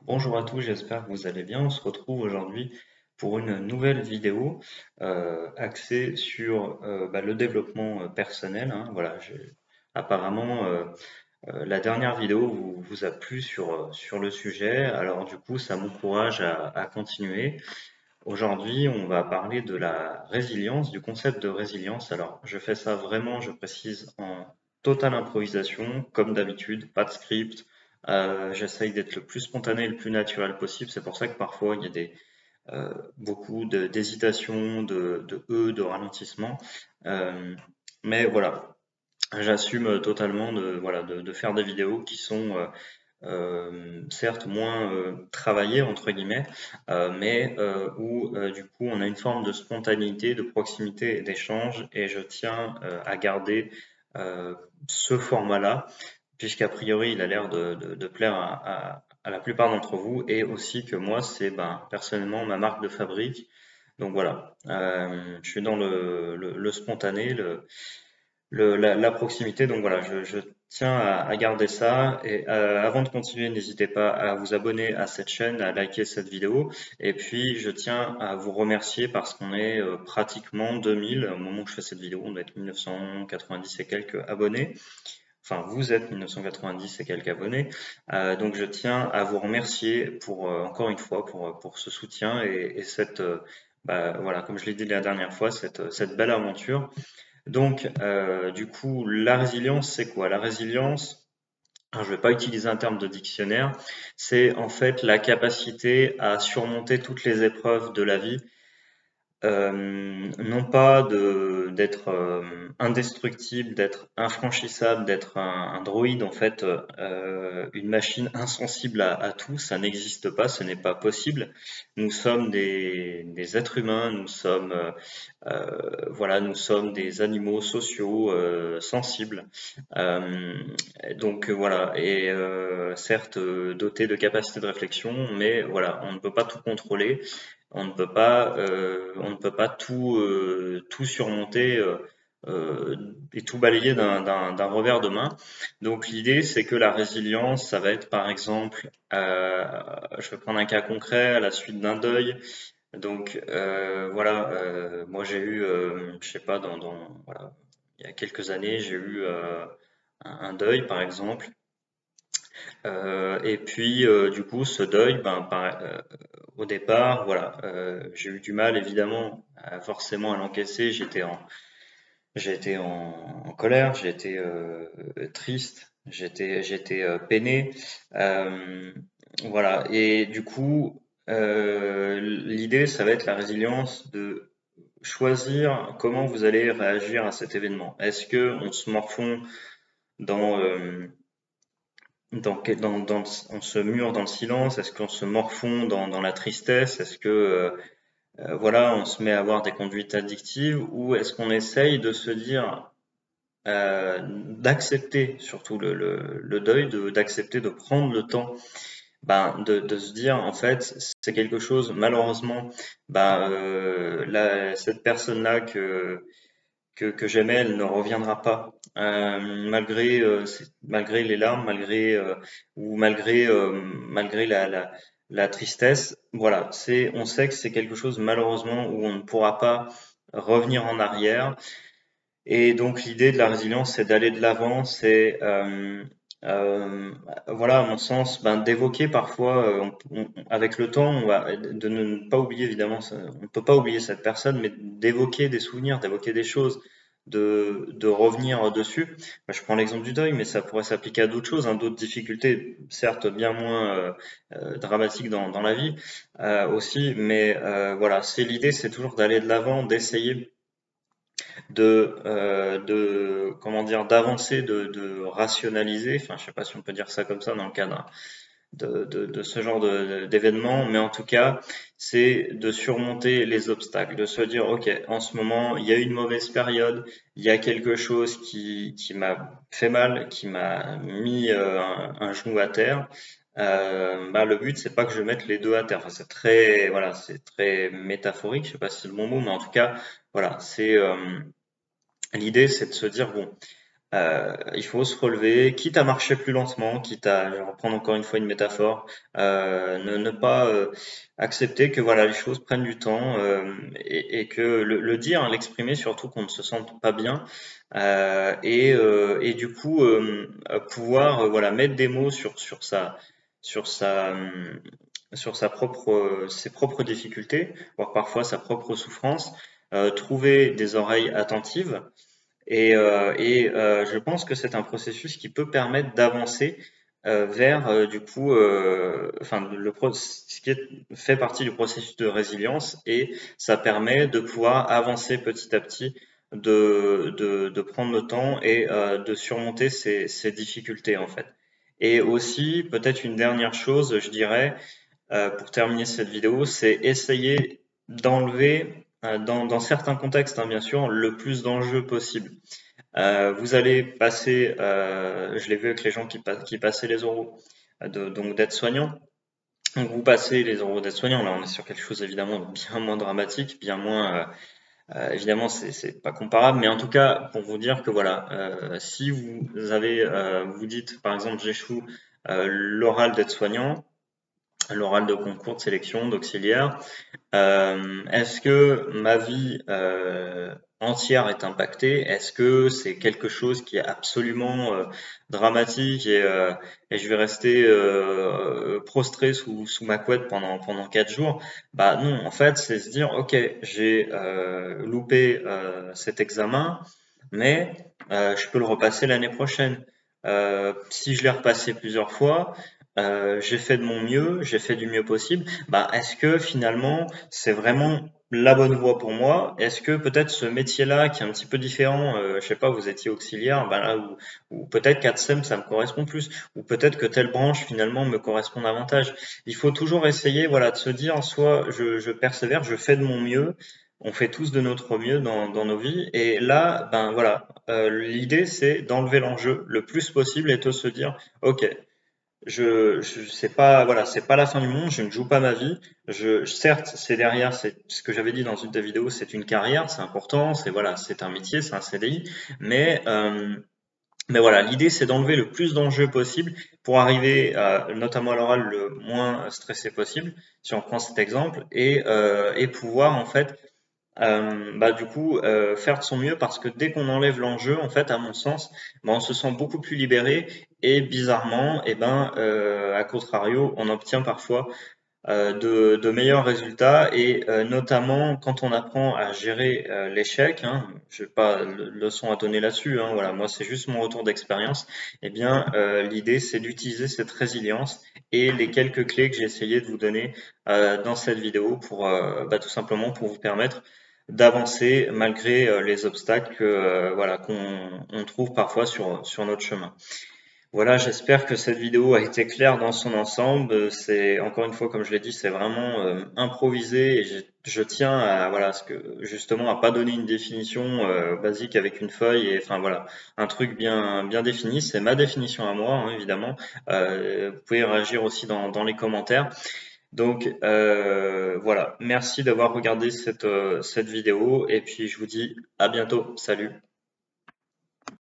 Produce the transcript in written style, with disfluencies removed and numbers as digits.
Bonjour à tous, j'espère que vous allez bien. On se retrouve aujourd'hui pour une nouvelle vidéo axée sur le développement personnel, hein. Voilà, apparemment, la dernière vidéo vous a plu sur le sujet, alors du coup, ça m'encourage à continuer. Aujourd'hui, on va parler de la résilience, du concept de résilience. Alors, je fais ça vraiment, je précise, en totale improvisation, comme d'habitude, pas de script. J'essaye d'être le plus spontané, le plus naturel possible. C'est pour ça que parfois, il y a beaucoup d'hésitation, de ralentissement. Euh, mais voilà, j'assume totalement de faire des vidéos qui sont certes moins travaillées entre guillemets, mais où du coup on a une forme de spontanéité, de proximité et d'échange, et je tiens à garder euh, ce format-là, puisqu'a priori il a l'air de plaire à la plupart d'entre vous, et aussi que moi c'est personnellement ma marque de fabrique. Donc voilà, je suis dans le spontané, la proximité. Donc voilà, je tiens à garder ça. Et avant de continuer, n'hésitez pas à vous abonner à cette chaîne, à liker cette vidéo. Et puis, je tiens à vous remercier parce qu'on est pratiquement 2000. Au moment où je fais cette vidéo, on doit être 1990 et quelques abonnés. Enfin, vous êtes 1990 et quelques abonnés. Donc, je tiens à vous remercier pour, encore une fois, pour ce soutien et cette, voilà, comme je l'ai dit la dernière fois, cette belle aventure. Donc, du coup, la résilience, c'est quoi? La résilience, alors je ne vais pas utiliser un terme de dictionnaire, c'est en fait la capacité à surmonter toutes les épreuves de la vie, non pas d'être indestructible, d'être infranchissable, d'être un droïde, en fait, une machine insensible à tout, ça n'existe pas, ce n'est pas possible. Nous sommes des êtres humains, nous sommes voilà, nous sommes des animaux sociaux sensibles. Euh, donc voilà, et certes dotés de capacités de réflexion, mais voilà, on ne peut pas tout contrôler, on ne peut pas tout surmonter et tout balayer d'un revers de main. Donc l'idée, c'est que la résilience, ça va être par exemple, je vais prendre un cas concret à la suite d'un deuil. Donc voilà, moi j'ai eu, je sais pas, voilà, il y a quelques années, j'ai eu un deuil par exemple. Et puis du coup, ce deuil, au départ, voilà, j'ai eu du mal évidemment, forcément à l'encaisser. J'étais en colère, j'étais triste, j'étais peiné. Euh, voilà. Et du coup, l'idée, ça va être la résilience de choisir comment vous allez réagir à cet événement. Est-ce que on se morfond dans, on se mure dans le silence? Est-ce qu'on se morfond dans la tristesse? Est-ce que voilà, on se met à avoir des conduites addictives, ou est-ce qu'on essaye de se dire d'accepter surtout le deuil, d'accepter de prendre le temps, de se dire en fait c'est quelque chose, malheureusement, cette personne-là que j'aimais, elle ne reviendra pas. Malgré les larmes, malgré la tristesse, voilà, on sait que c'est quelque chose malheureusement où on ne pourra pas revenir en arrière. Et donc l'idée de la résilience, c'est d'aller de l'avant, c'est euh, voilà, à mon sens, d'évoquer parfois, avec le temps, de ne pas oublier évidemment, on ne peut pas oublier cette personne, mais d'évoquer des souvenirs, d'évoquer des choses, de revenir dessus. Je prends l'exemple du deuil, mais ça pourrait s'appliquer à d'autres choses, hein, d'autres difficultés, certes bien moins dramatiques dans la vie aussi, mais voilà, c'est l'idée, c'est toujours d'aller de l'avant, d'essayer comment dire, d'avancer, de rationaliser, enfin, je sais pas si on peut dire ça comme ça dans le cadre de ce genre d'événement, mais en tout cas, c'est de surmonter les obstacles, de se dire, OK, en ce moment, il y a eu une mauvaise période, il y a quelque chose qui m'a fait mal, qui m'a mis un genou à terre. Le but, c'est pas que je mette les deux à terre. Enfin, voilà, c'est très métaphorique. Je sais pas si c'est le bon mot, mais en tout cas, voilà, l'idée, c'est de se dire, bon, il faut se relever, quitte à marcher plus lentement, quitte à, je vais reprendre encore une fois une métaphore, ne pas accepter que voilà les choses prennent du temps et que le dire, hein, l'exprimer, surtout qu'on ne se sente pas bien, et du coup pouvoir voilà mettre des mots sur sa sur sa propre ses propres difficultés, voire parfois sa propre souffrance, trouver des oreilles attentives je pense que c'est un processus qui peut permettre d'avancer vers du coup, enfin ce qui fait partie du processus de résilience et ça permet de pouvoir avancer petit à petit, de prendre le temps et de surmonter ces difficultés en fait. Et aussi, peut-être une dernière chose, je dirais, pour terminer cette vidéo, c'est essayer d'enlever, dans certains contextes, hein, bien sûr, le plus d'enjeux possible. Vous allez passer, je l'ai vu avec les gens qui passaient les oraux donc d'aide-soignant. Donc vous passez les oraux d'aide-soignant, là on est sur quelque chose évidemment de bien moins dramatique, bien moins, évidemment c'est pas comparable, mais en tout cas pour vous dire que voilà, si vous avez, vous dites par exemple j'échoue l'oral d'aide-soignant, l'oral de concours de sélection, d'auxiliaire, est-ce que ma vie entière est impactée? Est-ce que c'est quelque chose qui est absolument dramatique et je vais rester prostré sous ma couette pendant 4 jours? Bah non, en fait, c'est se dire, ok, j'ai loupé cet examen, mais je peux le repasser l'année prochaine. Si je l'ai repassé plusieurs fois, j'ai fait de mon mieux, j'ai fait du mieux possible. Bah, est-ce que finalement c'est vraiment la bonne voie pour moi? Est-ce que peut-être ce métier-là qui est un petit peu différent, je sais pas, vous étiez auxiliaire, bah là, ou peut-être qu'ATSEM ça me correspond plus, ou peut-être que telle branche finalement me correspond davantage. Il faut toujours essayer, voilà, de se dire soit je persévère, je fais de mon mieux. On fait tous de notre mieux dans nos vies. Et là, ben voilà, l'idée c'est d'enlever l'enjeu le plus possible et de se dire, ok, c'est pas voilà, c'est pas la fin du monde, je ne joue pas ma vie. Certes, c'est derrière, c'est ce que j'avais dit dans une des vidéos, c'est une carrière, c'est important, c'est voilà, c'est un métier, c'est un CDI, mais voilà, l'idée c'est d'enlever le plus d'enjeux possible pour arriver notamment à l'oral le moins stressé possible, si on prend cet exemple, et pouvoir en fait bah, du coup, faire de son mieux parce que dès qu'on enlève l'enjeu, en fait, à mon sens, bah, on se sent beaucoup plus libéré et bizarrement, et ben, à contrario, on obtient parfois de meilleurs résultats et notamment quand on apprend à gérer l'échec, hein, je n'ai pas de leçon à donner là-dessus, hein, voilà, moi c'est juste mon retour d'expérience, et bien l'idée c'est d'utiliser cette résilience et les quelques clés que j'ai essayé de vous donner dans cette vidéo pour bah, tout simplement pour vous permettre d'avancer malgré les obstacles voilà, qu'on trouve parfois sur notre chemin. Voilà, j'espère que cette vidéo a été claire dans son ensemble. C'est encore une fois, comme je l'ai dit, c'est vraiment improvisé et je tiens à voilà, ce que justement à pas donner une définition basique avec une feuille et enfin voilà, un truc bien défini. C'est ma définition à moi, hein, évidemment. Vous pouvez réagir aussi dans les commentaires. Donc voilà, merci d'avoir regardé cette vidéo et puis je vous dis à bientôt. Salut.